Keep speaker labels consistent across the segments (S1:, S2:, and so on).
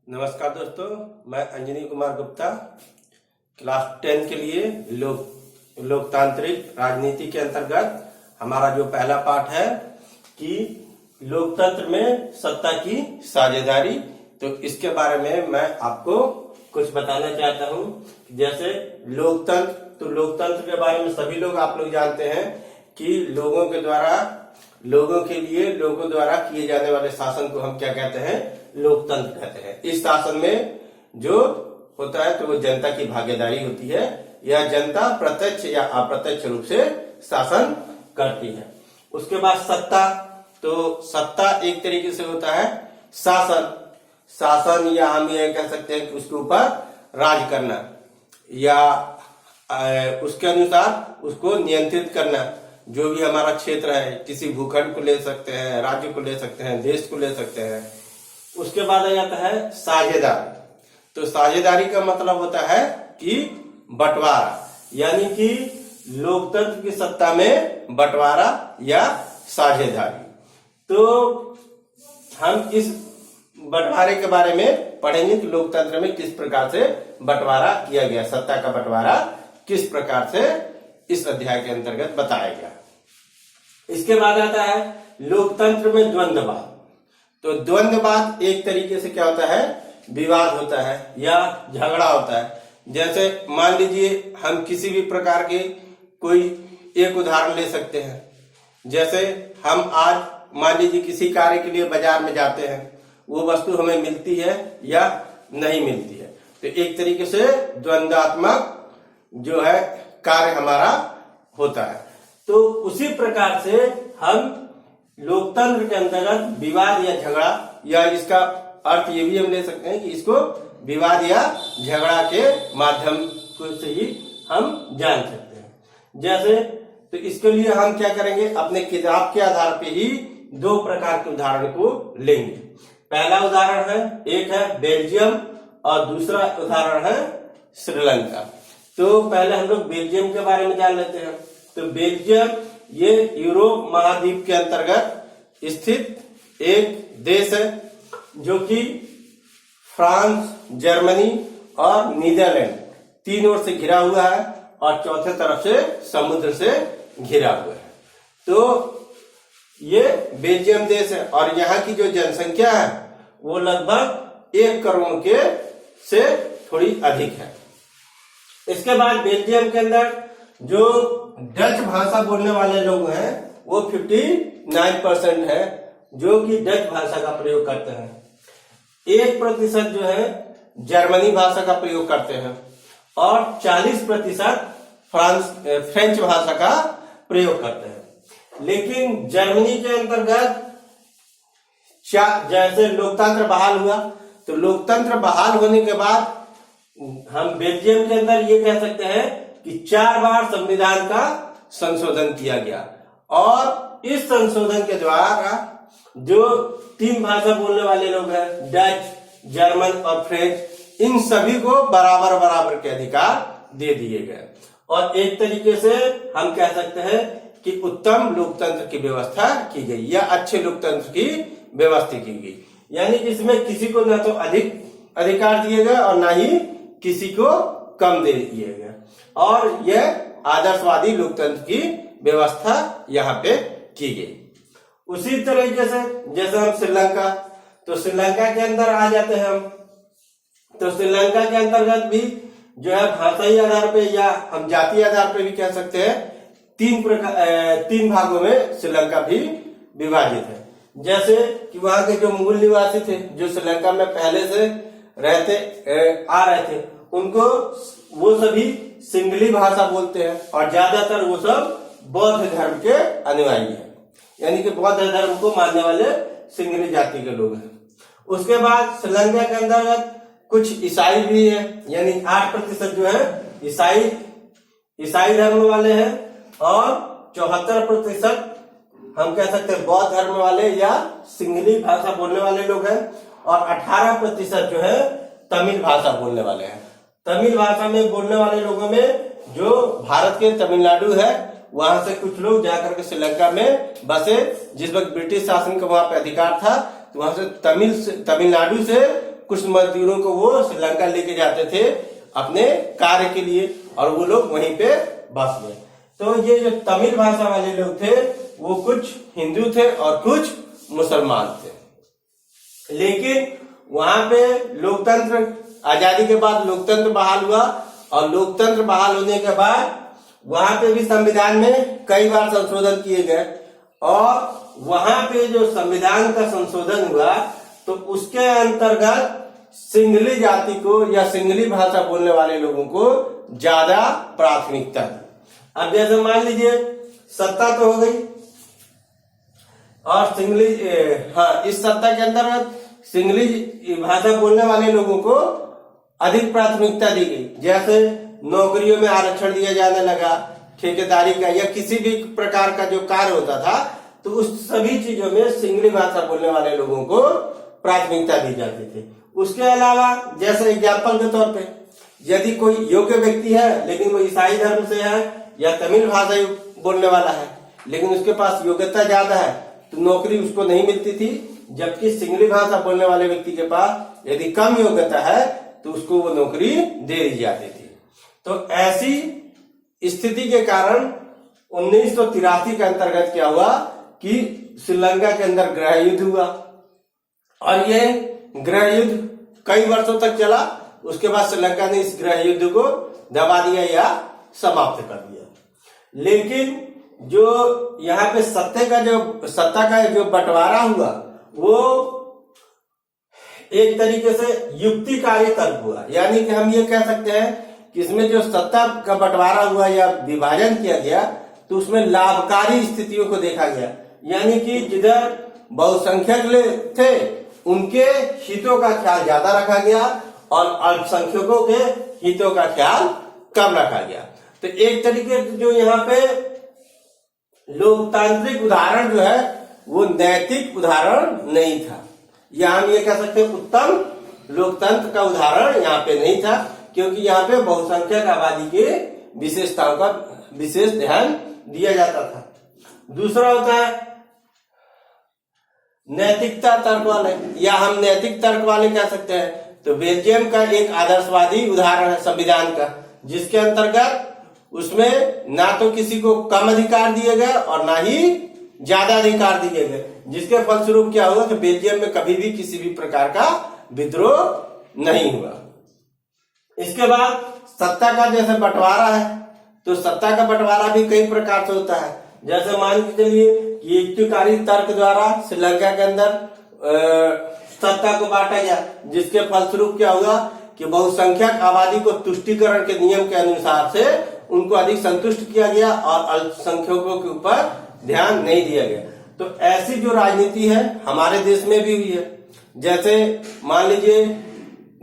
S1: नमस्कार दोस्तों, मैं अंजनी कुमार गुप्ता क्लास 10 के लिए लोकतांत्रिक राजनीति के अंतर्गत हमारा जो पहला पाठ है कि लोकतंत्र में सत्ता की साझेदारी, तो इसके बारे में मैं आपको कुछ बताना चाहता हूं। जैसे लोकतंत्र, तो लोकतंत्र के बारे में सभी लोग आप लोग जानते हैं कि लोगों के द्वारा, लोगों के लिए, लोगों द्वारा किए जाने वाले शासन को हम क्या कहते हैं? लोकतंत्र कहते हैं। इस शासन में जो होता है तो वो जनता की भागीदारी होती है, या जनता प्रत्यक्ष या अप्रत्यक्ष रूप से शासन करती है। उसके बाद सत्ता, तो सत्ता एक तरीके से होता है शासन, या हम ये कह सकते हैं कि उसके ऊपर राज करना या उसके अनुसार उसको नियंत्रित करना। जो भी हमारा क्षेत्र है, किसी भूखंड को ले सकते हैं, राज्य को ले सकते हैं, देश को ले सकते हैं। उसके बाद आ जाता है साझेदारी। तो साझेदारी का मतलब होता है कि बंटवारा, यानी कि लोकतंत्र की सत्ता में बंटवारा या साझेदारी। तो हम इस बंटवारे के बारे में पढ़ेंगे कि लोकतंत्र में किस प्रकार से बंटवारा किया गया, सत्ता का बंटवारा किस प्रकार से इस अध्याय के अंतर्गत बताया गया। इसके बाद आता है लोकतंत्र में द्वंद्ववाद। तो द्वंद्ववाद एक तरीके से क्या होता है? विवाद होता है या झगड़ा होता है। जैसे मान लीजिए हम किसी भी प्रकार के कोई एक उदाहरण ले सकते हैं। जैसे हम आज मान लीजिए किसी कार्य के लिए बाजार में जाते हैं, वो वस्तु हमें मिलती है या नहीं मिलती है, तो एक तरीके से द्वंद्वात्मक जो है कार्य हमारा होता है। तो उसी प्रकार से हम लोकतंत्र के अंतर्गत विवाद या झगड़ा, या इसका अर्थ ये भी हम ले सकते हैं कि इसको विवाद या झगड़ा के माध्यम से ही हम जान सकते हैं। जैसे तो इसके लिए हम क्या करेंगे, अपने किताब के आधार पे ही दो प्रकार के उदाहरण को लेंगे। पहला उदाहरण है, एक है बेल्जियम और दूसरा उदाहरण है श्रीलंका। तो पहले हम लोग बेल्जियम के बारे में जान लेते हैं। तो बेल्जियम ये यूरोप महाद्वीप के अंतर्गत स्थित एक देश है, जो कि फ्रांस, जर्मनी और नीदरलैंड तीन ओर से घिरा हुआ है और चौथे तरफ से समुद्र से घिरा हुआ है। तो ये बेल्जियम देश है और यहाँ की जो जनसंख्या है वो लगभग 1 करोड़ के से थोड़ी अधिक है। इसके बाद बेल्जियम के अंदर जो डच भाषा बोलने वाले लोग हैं वो 59% है, जो कि डच भाषा का प्रयोग करते हैं। 1% जो है जर्मनी भाषा का प्रयोग करते हैं और 40% फ्रेंच भाषा का प्रयोग करते हैं। लेकिन जर्मनी के अंतर्गत जैसे लोकतंत्र बहाल हुआ, तो लोकतंत्र बहाल होने के बाद हम बेल्जियम के अंदर ये कह सकते हैं कि 4 बार संविधान का संशोधन किया गया, और इस संशोधन के द्वारा जो 3 भाषा बोलने वाले लोग हैं, डच, जर्मन और फ्रेंच, इन सभी को बराबर बराबर के अधिकार दे दिए गए। और एक तरीके से हम कह सकते हैं कि उत्तम लोकतंत्र की व्यवस्था की गई या अच्छे लोकतंत्र की व्यवस्था की गई, यानी इसमें किसी को ना तो अधिक अधिकार दिए गए और ना ही किसी को कम दे दिए गए, और यह आदर्शवादी लोकतंत्र की व्यवस्था यहाँ पे की गई। उसी तरीके से जैसे हम श्रीलंका, तो श्रीलंका के अंदर आ जाते हैं हम। तो श्रीलंका के अंतर्गत भी जो है भाषाई आधार पे या हम जातीय आधार पे भी कह सकते हैं 3 भागों में श्रीलंका भी विभाजित है। जैसे कि वहां के जो मूल निवासी थे, जो श्रीलंका में पहले से आ रहे थे, उनको वो सभी सिंगली भाषा बोलते हैं और ज्यादातर वो सब बौद्ध धर्म के अनुयायी हैं, यानी कि बौद्ध धर्म को मानने वाले सिंगली जाति के लोग हैं। उसके बाद श्रीलंका के अंतर्गत कुछ ईसाई भी है, यानी 8% जो है ईसाई धर्म वाले हैं और 74% हम कह सकते हैं बौद्ध धर्म वाले या सिंगली भाषा बोलने वाले लोग हैं, और 18% जो है तमिल भाषा बोलने वाले हैं। तमिल भाषा में बोलने वाले लोगों में जो भारत के तमिलनाडु है, वहां से कुछ लोग जाकर के श्रीलंका में बसे। जिस वक्त ब्रिटिश शासन का वहां पे अधिकार था, तो वहां से तमिलनाडु से कुछ मजदूरों को वो श्रीलंका लेके जाते थे अपने कार्य के लिए, और वो लोग वहीं पे बस गए। तो ये जो तमिल भाषा वाले लोग थे वो कुछ हिंदू थे और कुछ मुसलमान थे। लेकिन वहां पे लोकतंत्र, आजादी के बाद लोकतंत्र बहाल हुआ, और लोकतंत्र बहाल होने के बाद वहां पे भी संविधान में कई बार संशोधन किए गए, और वहां पे जो संविधान का संशोधन हुआ तो उसके अंतर्गत सिंगली जाति को या सिंगली भाषा बोलने वाले लोगों को ज्यादा प्राथमिकता दी। अब जैसे मान लीजिए सत्ता तो हो गई, और सिंगली इस सत्ता के अंदर सिंगली भाषा बोलने वाले लोगों को अधिक प्राथमिकता दी गई। जैसे नौकरियों में आरक्षण दिया जाने लगा, ठेकेदारी का या किसी भी प्रकार का जो कार्य होता था, तो उस सभी चीजों में सिंगली भाषा बोलने वाले लोगों को प्राथमिकता दी जाती थी। उसके अलावा जैसे एग्जाम्पल के तौर पे यदि कोई योग्य व्यक्ति है लेकिन वो ईसाई धर्म से है या तमिल भाषा बोलने वाला है, लेकिन उसके पास योग्यता ज्यादा है, तो नौकरी उसको नहीं मिलती थी। जबकि सिंगली भाषा बोलने वाले व्यक्ति के पास यदि कम योग्यता है तो उसको वो नौकरी दे दी जाती थी। तो ऐसी स्थिति के कारण 1983 के अंतर्गत क्या हुआ कि श्रीलंका के अंदर गृह युद्ध हुआ, और ये गृह युद्ध कई वर्षों तक चला। उसके बाद श्रीलंका ने इस गृह युद्ध को दबा दिया या समाप्त कर दिया। लेकिन जो यहाँ पे सत्ता का जो बंटवारा हुआ वो एक तरीके से युक्तिकारी तर्क हुआ, यानी कि हम ये कह सकते हैं कि इसमें जो सत्ता का बंटवारा हुआ या विभाजन किया गया तो उसमें लाभकारी स्थितियों को देखा गया, यानी कि जिधर बहुसंख्यक थे उनके हितों का ख्याल ज्यादा रखा गया और अल्पसंख्यकों के हितों का ख्याल कम रखा गया। तो एक तरीके से जो यहाँ पे लोकतांत्रिक उदाहरण जो है वो नैतिक उदाहरण नहीं था, या हम ये कह सकते हैं उत्तम लोकतंत्र का उदाहरण यहाँ पे नहीं था, क्योंकि यहाँ पे बहुसंख्यक आबादी के विशेषताओं का विशेष ध्यान दिया जाता था। दूसरा होता है नैतिकता तर्क वाले, या हम नैतिक तर्क वाले कह सकते हैं। तो बेल्जियम का एक आदर्शवादी उदाहरण है संविधान का, जिसके अंतर्गत उसमें ना तो किसी को कम अधिकार दिए गए और ना ही ज्यादा अधिकार दिए गए, जिसके फलस्वरूप क्या हुआ कि बेल्जियम में कभी भी किसी भी प्रकार का विद्रोह नहीं हुआ। इसके बाद सत्ता का जैसे बंटवारा है, तो सत्ता का बंटवारा भी कई प्रकार से होता है। जैसे मान के चलिए कि युक्तिकारी तर्क द्वारा श्रीलंका के अंदर सत्ता को बांटा गया, जिसके फलस्वरूप क्या हुआ कि बहुसंख्यक आबादी को तुष्टीकरण के नियम के अनुसार से उनको अधिक संतुष्ट किया गया और अल्पसंख्यकों के ऊपर ध्यान नहीं दिया गया। तो ऐसी जो राजनीति है हमारे देश में भी हुई है। जैसे मान लीजिए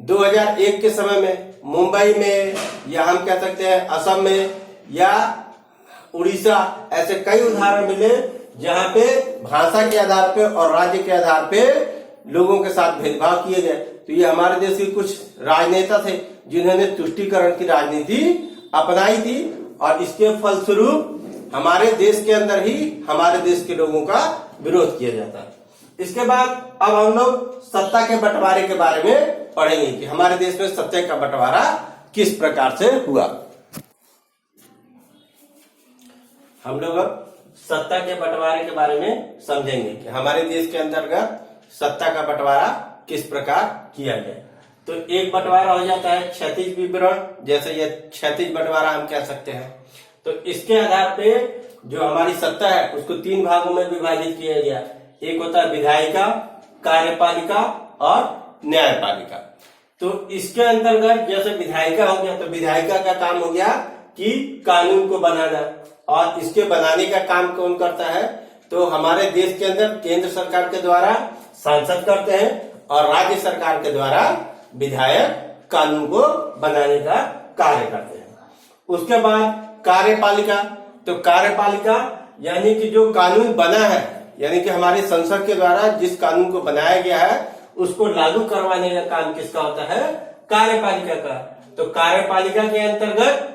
S1: 2001 के समय में मुंबई में, या हम कह सकते हैं असम में या उड़ीसा, ऐसे कई उदाहरण मिले जहां पे भाषा के आधार पे और राज्य के आधार पे लोगों के साथ भेदभाव किए गए। तो ये हमारे देश के कुछ राजनेता थे जिन्होंने तुष्टीकरण की राजनीति अपनाई थी, और इसके फलस्वरूप हमारे देश के अंदर ही हमारे देश के लोगों का विरोध किया जाता है। इसके बाद अब हम लोग सत्ता के बंटवारे के बारे में पढ़ेंगे कि हमारे देश में सत्ता का बंटवारा किस प्रकार से हुआ। हम लोग अब सत्ता के बंटवारे के बारे में समझेंगे कि हमारे देश के अंतर्गत सत्ता का बंटवारा किस प्रकार किया गया। तो एक बंटवारा हो जाता है क्षैतिज विवरण, जैसे ये क्षैतिज बंटवारा हम कह सकते हैं। तो इसके आधार पे जो हमारी सत्ता है उसको 3 भागों में विभाजित किया गया। एक होता है विधायिका, कार्यपालिका और न्यायपालिका। तो इसके अंतर्गत जैसे विधायिका हो गया, तो विधायिका का काम हो गया कि कानून को बनाना, और इसके बनाने का काम कौन करता है, तो हमारे देश के अंदर केंद्र सरकार के द्वारा सांसद करते हैं और राज्य सरकार के द्वारा विधायक कानून को बनाने का कार्य करते हैं। उसके बाद कार्यपालिका, तो कार्यपालिका यानी कि जो कानून बना है, यानी कि हमारी संसद के द्वारा जिस कानून को बनाया गया है उसको लागू करवाने का काम किसका होता है, कार्यपालिका का। तो कार्यपालिका के अंतर्गत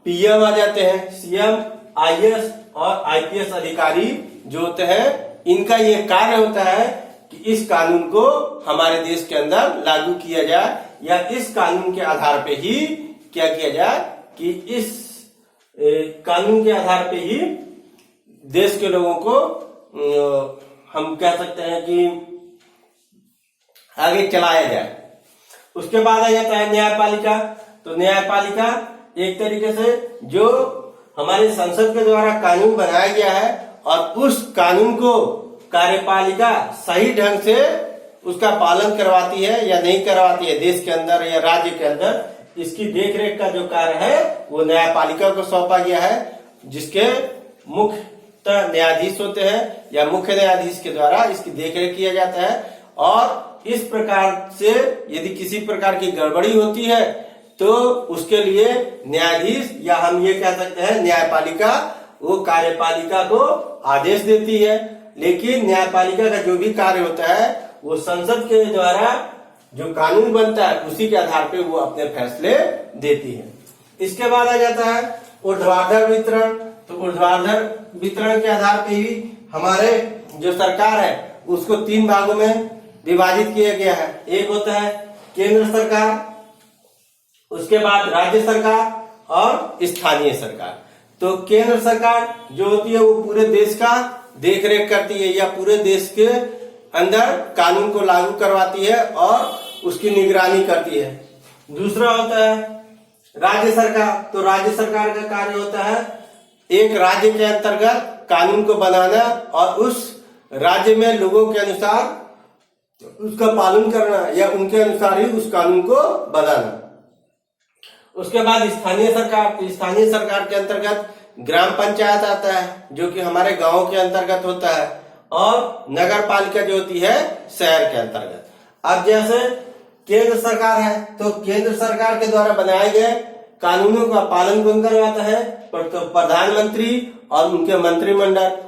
S1: पीएम आ जाते हैं, सीएम, आईएएस और आईपीएस अधिकारी जो होते हैं, इनका ये कार्य होता है कि इस कानून को हमारे देश के अंदर लागू किया जाए, या इस कानून के आधार पे ही क्या किया जाए कि इस कानून के आधार पे ही देश के लोगों को हम कह सकते हैं कि आगे चलाया जाए। उसके बाद आ जाता है न्यायपालिका। तो न्यायपालिका एक तरीके से जो हमारी संसद के द्वारा कानून बनाया गया है और उस कानून को कार्यपालिका सही ढंग से उसका पालन करवाती है या नहीं करवाती है देश के अंदर या राज्य के अंदर, इसकी देखरेख का जो कार्य है वो न्यायपालिका को सौंपा गया है, जिसके मुख्य न्यायाधीश होते हैं या मुख्य न्यायाधीश के द्वारा इसकी देखरेख किया जाता है। और इस प्रकार से यदि किसी प्रकार की गड़बड़ी होती है तो उसके लिए न्यायाधीश या हम ये कह सकते हैं न्यायपालिका वो कार्यपालिका को आदेश देती है। लेकिन न्यायपालिका का जो भी कार्य होता है वो संसद के द्वारा जो कानून बनता है उसी के आधार पे वो अपने फैसले देती है। इसके बाद आ जाता है ऊर्ध्वाधर वितरण। तो ऊर्ध्वाधर वितरण के आधार पे ही हमारे जो सरकार है उसको 3 भागों में विभाजित किया गया है। एक होता है केंद्र सरकार, उसके बाद राज्य सरकार और स्थानीय सरकार। तो केंद्र सरकार जो होती है वो पूरे देश का देखरेख करती है या पूरे देश के अंदर कानून को लागू करवाती है और उसकी निगरानी करती है। दूसरा होता है राज्य सरकार। तो राज्य सरकार का कार्य होता है एक राज्य के अंतर्गत कानून को बनाना और उस राज्य में लोगों के अनुसार उसका पालन करना या उनके अनुसार ही उस कानून को बनाना। उसके बाद स्थानीय सरकार। तो स्थानीय सरकार के अंतर्गत ग्राम पंचायत आता है जो कि हमारे गांव के अंतर्गत होता है, और नगर पालिका जो होती है शहर के अंतर्गत। अब जैसे केंद्र सरकार है तो केंद्र सरकार के द्वारा बनाए गए कानूनों का पालन कौन करवाता है? तो प्रधानमंत्री और उनके मंत्रिमंडल।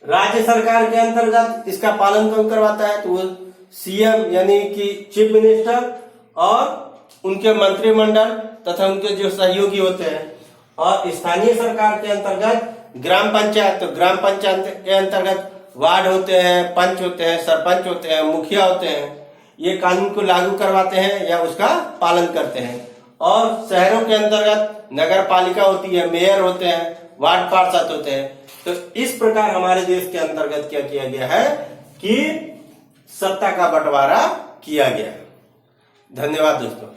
S1: राज्य सरकार के अंतर्गत इसका पालन कौन करवाता है? तो वो सीएम यानी कि चीफ मिनिस्टर और उनके मंत्रिमंडल तथा उनके जो सहयोगी होते हैं। और स्थानीय सरकार के अंतर्गत ग्राम पंचायत। तो ग्राम पंचायत के अंतर्गत वार्ड होते हैं, पंच होते हैं, सरपंच होते हैं, मुखिया होते हैं। ये कानून को लागू करवाते हैं या उसका पालन करते हैं। और शहरों के अंतर्गत नगर पालिका होती है, मेयर होते हैं, वार्ड पार्षद होते हैं। तो इस प्रकार हमारे देश के अंतर्गत क्या किया गया है कि सत्ता का बंटवारा किया गया है। धन्यवाद दोस्तों।